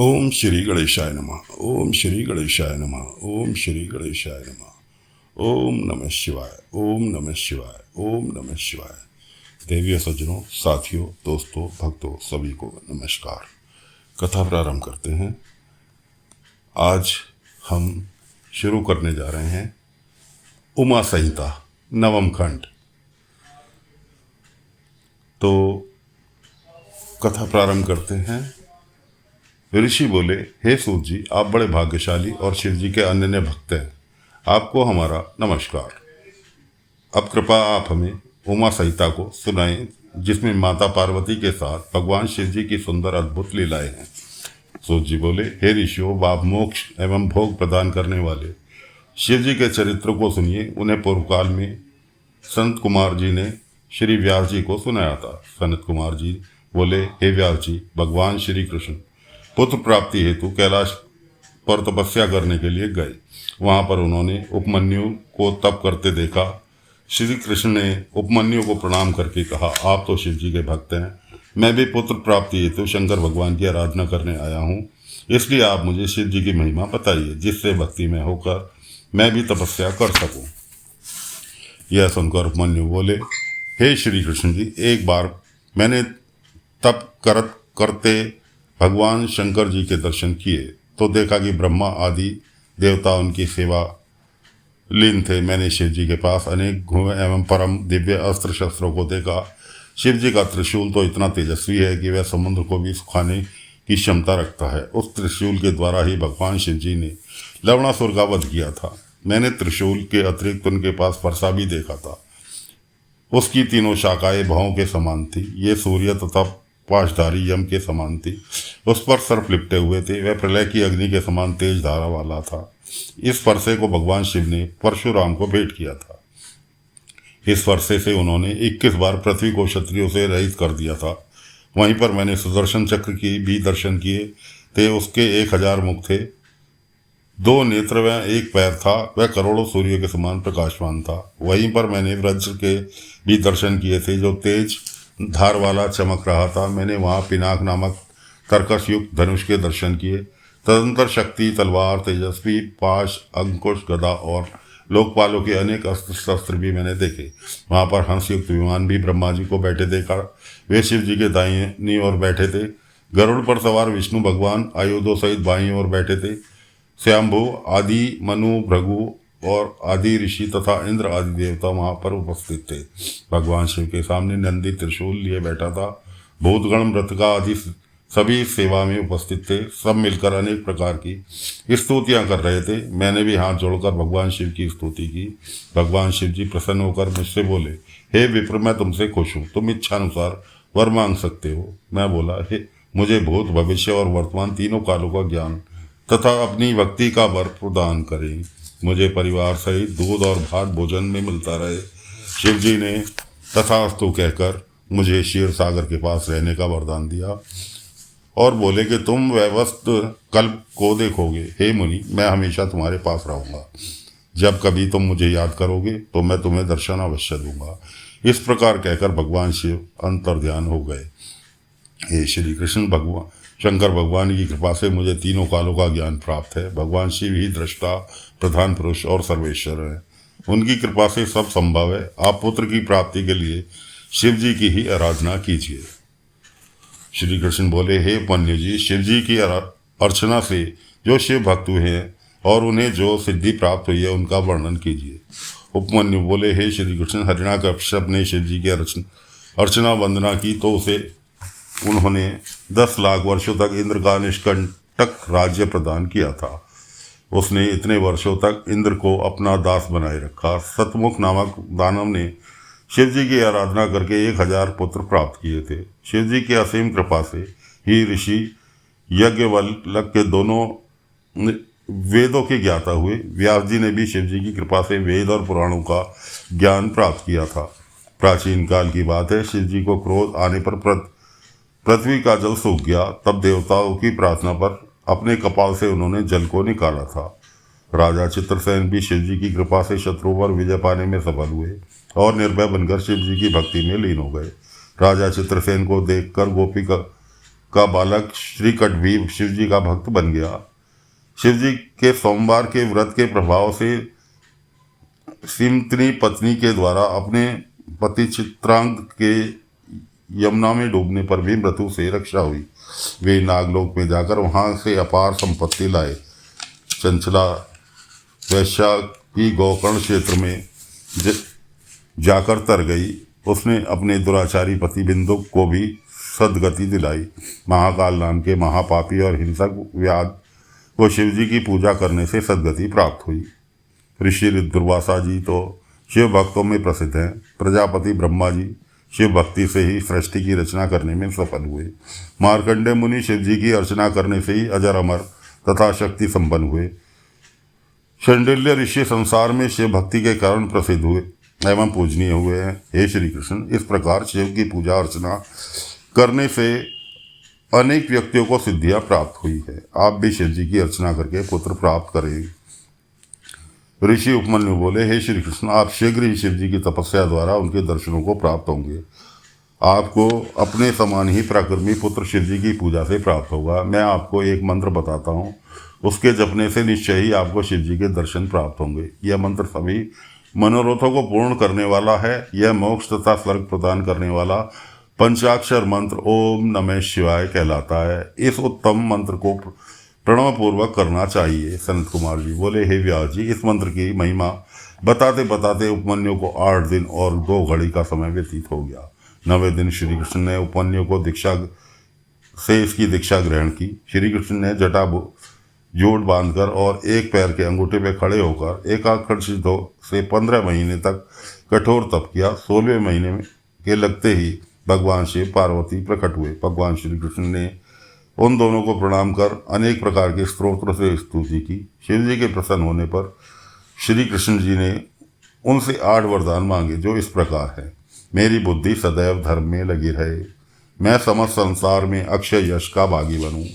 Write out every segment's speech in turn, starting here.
ओम श्री गणेशाय नमः। ओम श्री गणेशाय नमः। ओम श्री गणेशाय नमः। ओम नमः शिवाय। ओम नमः शिवाय। ओम नमः शिवाय। देवियों, सज्जनों, साथियों, दोस्तों, भक्तों, सभी को नमस्कार। कथा प्रारंभ करते हैं। आज हम शुरू करने जा रहे हैं उमा संहिता नवम खंड। तो कथा प्रारंभ करते हैं। ऋषि बोले, हे सूत जी, आप बड़े भाग्यशाली और शिव जी के अनन्य भक्त हैं। आपको हमारा नमस्कार। अब कृपा आप हमें उमा संहिता को सुनाएं, जिसमें माता पार्वती के साथ भगवान शिव जी की सुंदर अद्भुत लीलाएं हैं। सूत जी बोले, हे ऋषियों, आप मोक्ष एवं भोग प्रदान करने वाले शिव जी के चरित्र को सुनिए। उन्हें पूर्व काल में संत कुमार जी ने श्री व्यास जी को सुनाया था। सनत कुमार जी बोले, हे व्यास जी, भगवान श्री कृष्ण पुत्र प्राप्ति हेतु कैलाश पर तपस्या करने के लिए गए। वहां पर उन्होंने उपमन्यु को तप करते देखा। श्री कृष्ण ने उपमन्यु को प्रणाम करके कहा, आप तो शिव जी के भक्त हैं, मैं भी पुत्र प्राप्ति हेतु शंकर भगवान की आराधना करने आया हूँ, इसलिए आप मुझे शिव जी की महिमा बताइए, जिससे भक्ति में होकर मैं भी तपस्या कर सकूं। यह सुनकर उपमन्यु बोले, हे श्री कृष्ण जी, एक बार मैंने तप करते भगवान शंकर जी के दर्शन किए तो देखा कि ब्रह्मा आदि देवता उनकी सेवा लीन थे। मैंने शिव जी के पास अनेक गुण एवं परम दिव्य अस्त्र शस्त्रों को देखा। शिव जी का त्रिशूल तो इतना तेजस्वी है कि वह समुद्र को भी सुखाने की क्षमता रखता है। उस त्रिशूल के द्वारा ही भगवान शिव जी ने लवणासुर का वध किया था। मैंने त्रिशूल के अतिरिक्त उनके पास फरसा भी देखा था। उसकी तीनों शाखाएं भावों के समान थी। ये सूर्य तथा पाशधारी यम के समान थी। उस पर सर्प लिपटे हुए थे। वह प्रलय की अग्नि के समान तेज धारा वाला था। इस फरसे को भगवान शिव ने परशुराम को भेंट किया था। इस फरसे से उन्होंने 21 बार पृथ्वी को क्षत्रियों से रहित कर दिया था। वहीं पर मैंने सुदर्शन चक्र की भी दर्शन किए थे। उसके 1000 मुख थे, 2 नेत्र व 1 पैर था। वह करोड़ों सूर्य के समान प्रकाशवान था। वहीं पर मैंने वज्र के भी दर्शन किए थे, जो तेज धार वाला चमक रहा था। मैंने वहां पिनाक नामक कर्कश युक्त धनुष के दर्शन किए। तदंतर शक्ति, तलवार, तेजस्वी पाश, अंकुश, गदा और लोकपालों के अनेक अस्त्र शस्त्र भी मैंने देखे। वहां पर हंस युक्त विमान भी ब्रह्मा जी को बैठे देखा। वे शिव जी के दाहिनी ओर बैठे थे। गरुड़ पर सवार विष्णु भगवान आयुधों सहित बाईं ओर बैठे थे। स्वयंभू आदि, मनु, भृगु और आदि ऋषि तथा इंद्र आदि देवता वहां पर उपस्थित थे। भगवान शिव के सामने नंदी त्रिशूल लिए बैठा था। भूतगण, मृतका आदि सभी सेवा में उपस्थित थे। सब मिलकर अनेक प्रकार की स्तुतियां कर रहे थे। मैंने भी हाथ जोड़कर भगवान शिव की स्तुति की। भगवान शिव जी प्रसन्न होकर मुझसे बोले, हे विप्र, मैं तुमसे खुश हूँ, तुम इच्छानुसार वर मांग सकते हो। मैं बोला, हे, मुझे भूत, भविष्य और वर्तमान तीनों कालों का ज्ञान तथा अपनी भक्ति का वर प्रदान करें। मुझे परिवार सहित दूध और भात भोजन में मिलता रहे। शिव जी ने तथास्तु कहकर मुझे क्षीर सागर के पास रहने का वरदान दिया और बोले कि तुम वैवस्त कल्प को देखोगे। हे मुनि, मैं हमेशा तुम्हारे पास रहूंगा। जब कभी तुम मुझे याद करोगे तो मैं तुम्हें दर्शन अवश्य दूंगा। इस प्रकार कहकर भगवान शिव अंतर्ध्यान हो गए। हे श्री कृष्ण, भगवान शंकर भगवान की कृपा से मुझे तीनों कालों का ज्ञान प्राप्त है। भगवान शिव ही दृष्टा, प्रधान पुरुष और सर्वेश्वर है। उनकी कृपा से सब संभव है। आप पुत्र की प्राप्ति के लिए शिव जी की ही आराधना कीजिए। श्री कृष्ण बोले, हे उपमन्यु जी, शिव जी की अर्चना से जो शिव भक्त हुए हैं और उन्हें जो सिद्धि प्राप्त हुई है, उनका वर्णन कीजिए। उपमन्यु बोले, हे श्री कृष्ण, हिरण्याकश्यप ने शिव जी की अर्चना वंदना की तो उसे उन्होंने 10 लाख वर्षों तक इंद्र का निष्कंटक राज्य प्रदान किया था। उसने इतने वर्षों तक इंद्र को अपना दास बनाए रखा। सतमुख नामक दानव ने शिव जी की आराधना करके 1000 पुत्र प्राप्त किए थे। शिव जी की असीम कृपा से ही ऋषि यज्ञवल्क के दोनों वेदों के ज्ञाता हुए। व्यास जी ने भी शिव जी की कृपा से वेद और पुराणों का ज्ञान प्राप्त किया था। प्राचीन काल की बात है, शिव जी को क्रोध आने पर पृथ्वी का जल सूख गया। तब देवताओं की प्रार्थना पर अपने कपाल से उन्होंने जल को निकाला था। राजा चित्रसेन भी शिव जी की कृपा से शत्रुओं पर विजय पाने में सफल हुए और निर्भय बनकर शिव जी की भक्ति में लीन हो गए। राजा चित्रसेन को देखकर का बालक श्रीकट भी शिव जी का भक्त बन गया। शिव जी के सोमवार के व्रत के प्रभाव से सिमंतनी पत्नी के द्वारा अपने पति चित्रांग के यमुना में डूबने पर भी मृत्यु से रक्षा हुई। वे नागलोक में जाकर वहां से अपार संपत्ति लाए। चंचला वैश्या की गोकर्ण क्षेत्र में जाकर तर गई। उसने अपने दुराचारी पति बिंदु को भी सदगति दिलाई। महाकाल नाम के महापापी और हिंसक व्याध को शिव जी की पूजा करने से सदगति प्राप्त हुई। ऋषि दुर्वासा जी तो शिव भक्तों में प्रसिद्ध हैं। प्रजापति ब्रह्मा जी शिव भक्ति से ही सृष्टि की रचना करने में सफल हुए। मार्कंडेय मुनि शिव जी की अर्चना करने से ही अजर अमर तथा शक्ति संपन्न हुए। शांडिल्य ऋषि संसार में शिव भक्ति के कारण प्रसिद्ध हुए एवं पूजनीय हुए हैं। हे श्री कृष्ण, इस प्रकार शिव की पूजा अर्चना करने से अनेक व्यक्तियों को सिद्धियां प्राप्त हुई है। आप भी शिव जी की अर्चना करके पुत्र प्राप्त करें। ऋषि उपमन्यु बोले, हे श्री कृष्ण, आप शीघ्र ही शिव जी की तपस्या द्वारा उनके दर्शनों को प्राप्त होंगे। आपको अपने समान ही पराक्रमी पुत्र शिव जी की पूजा से प्राप्त होगा। मैं आपको एक मंत्र बताता हूँ, उसके जपने से निश्चय ही आपको शिव जी के दर्शन प्राप्त होंगे। यह मंत्र सभी मनोरथों को पूर्ण करने वाला है। यह मोक्ष तथा स्वर्ग प्रदान करने वाला पंचाक्षर मंत्र ओम नमः शिवाय कहलाता है। इस उत्तम मंत्र को प्रणव पूर्वक करना चाहिए। सनत कुमार जी बोले, हे व्यास जी, इस मंत्र की महिमा बताते बताते उपमन्यु को 8 दिन और 2 घड़ी का समय व्यतीत हो गया। 9वें दिन श्री कृष्ण ने उपमन्यु को इसकी दीक्षा ग्रहण की। श्री कृष्ण ने जटा जोड़ बांधकर और एक पैर के अंगूठे पे खड़े होकर एकाग्रचित्त से 15 महीने तक कठोर तप किया। 16वें महीने के लगते ही भगवान शिव पार्वती प्रकट हुए। भगवान श्री कृष्ण ने उन दोनों को प्रणाम कर अनेक प्रकार के स्तोत्र से स्तुति की। शिव जी के प्रसन्न होने पर श्री कृष्ण जी ने उनसे 8 वरदान मांगे, जो इस प्रकार है। मेरी बुद्धि सदैव धर्म में लगी रहे, मैं समस्त संसार में अक्षय यश का भागी बनूं,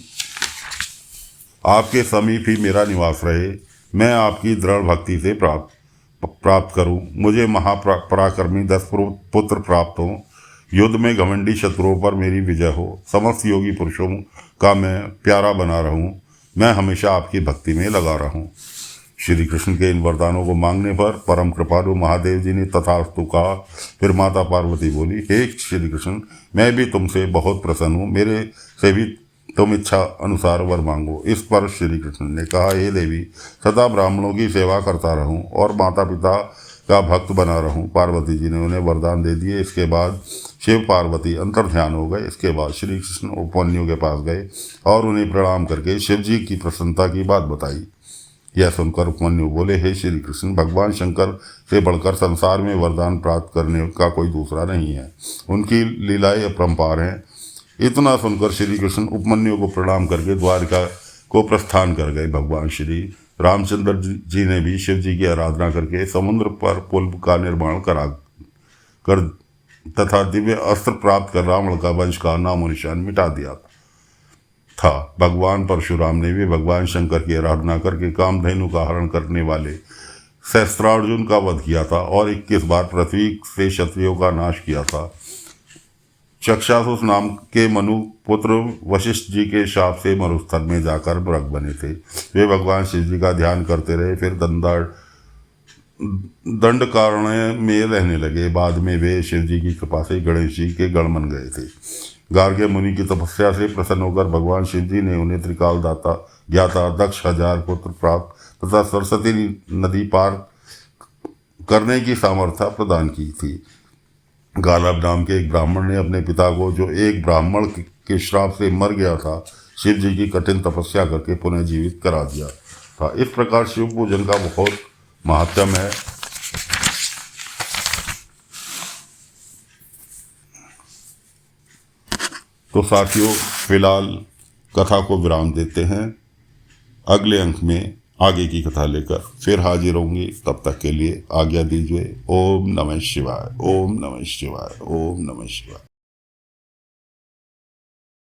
आपके समीप ही मेरा निवास रहे, मैं आपकी दृढ़ भक्ति से प्राप्त करूं, मुझे महापराक्रमी 10 पुत्र प्राप्त हों, युद्ध में घमंडी शत्रुओं पर मेरी विजय हो, समस्त योगी पुरुषों का मैं प्यारा बना रहूं, मैं हमेशा आपकी भक्ति में लगा रहूं। श्री कृष्ण के इन वरदानों को मांगने पर परम कृपालु महादेव जी ने तथास्तु कहा। फिर माता पार्वती बोली, हे श्री कृष्ण, मैं भी तुमसे बहुत प्रसन्न हूँ, मेरे से भी तुम इच्छा अनुसार वर मांगो। इस पर श्री कृष्ण ने कहा, हे देवी, सदा ब्राह्मणों की सेवा करता रहूं और माता पिता का भक्त बना रहूं। पार्वती जी ने उन्हें वरदान दे दिए। इसके बाद शिव पार्वती अंतर ध्यान हो गए। इसके बाद श्री कृष्ण उपमन्यु के पास गए और उन्हें प्रणाम करके शिव जी की प्रसन्नता की बात बताई। यह सुनकर उपमन्यु बोले, हे श्री कृष्ण, भगवान शंकर से बढ़कर संसार में वरदान प्राप्त करने का कोई दूसरा नहीं है, उनकी लीलाएं अपरंपार हैं। इतना सुनकर श्री कृष्ण उपमन्यु को प्रणाम करके द्वारका को प्रस्थान कर गए। भगवान श्री रामचंद्र जी ने भी शिव जी की आराधना करके समुद्र पर पुल का निर्माण कर तथा दिव्य अस्त्र प्राप्त कर रावण का वंश का नामो निशान मिटा दिया था। भगवान परशुराम ने भी भगवान शंकर की आराधना करके कामधेनु का हरण करने वाले सहस्त्रार्जुन का वध किया था और 21 बार पृथ्वी से क्षत्रियों का नाश किया था। चक्षासुस नाम के मनु पुत्र वशिष्ठ जी के शाप से मरुस्थल में जाकर मृग बने थे। वे भगवान शिव जी का ध्यान करते रहे, फिर दंडकारण्य में रहने लगे। बाद में वे शिव जी की कृपा से गणेश जी के गण बन गए थे। गार्ग्य मुनि की तपस्या से प्रसन्न होकर भगवान शिव जी ने उन्हें त्रिकाल दाता ज्ञाता दक्ष 1000 पुत्र प्राप्त तथा सरस्वती नदी पार करने की सामर्थ्य प्रदान की थी। गालब नाम के एक ब्राह्मण ने अपने पिता को, जो एक ब्राह्मण के श्राप से मर गया था, शिव जी की कठिन तपस्या करके पुनः जीवित करा दिया था। इस प्रकार शिव पूजन का बहुत महात्म्य है। तो साथियों, फिलहाल कथा को विराम देते हैं। अगले अंक में आगे की कथा लेकर फिर हाजिर होंगे। तब तक के लिए आज्ञा दीजिए। ओम नमः शिवाय, ओम नमः शिवाय, ओम नमः शिवाय।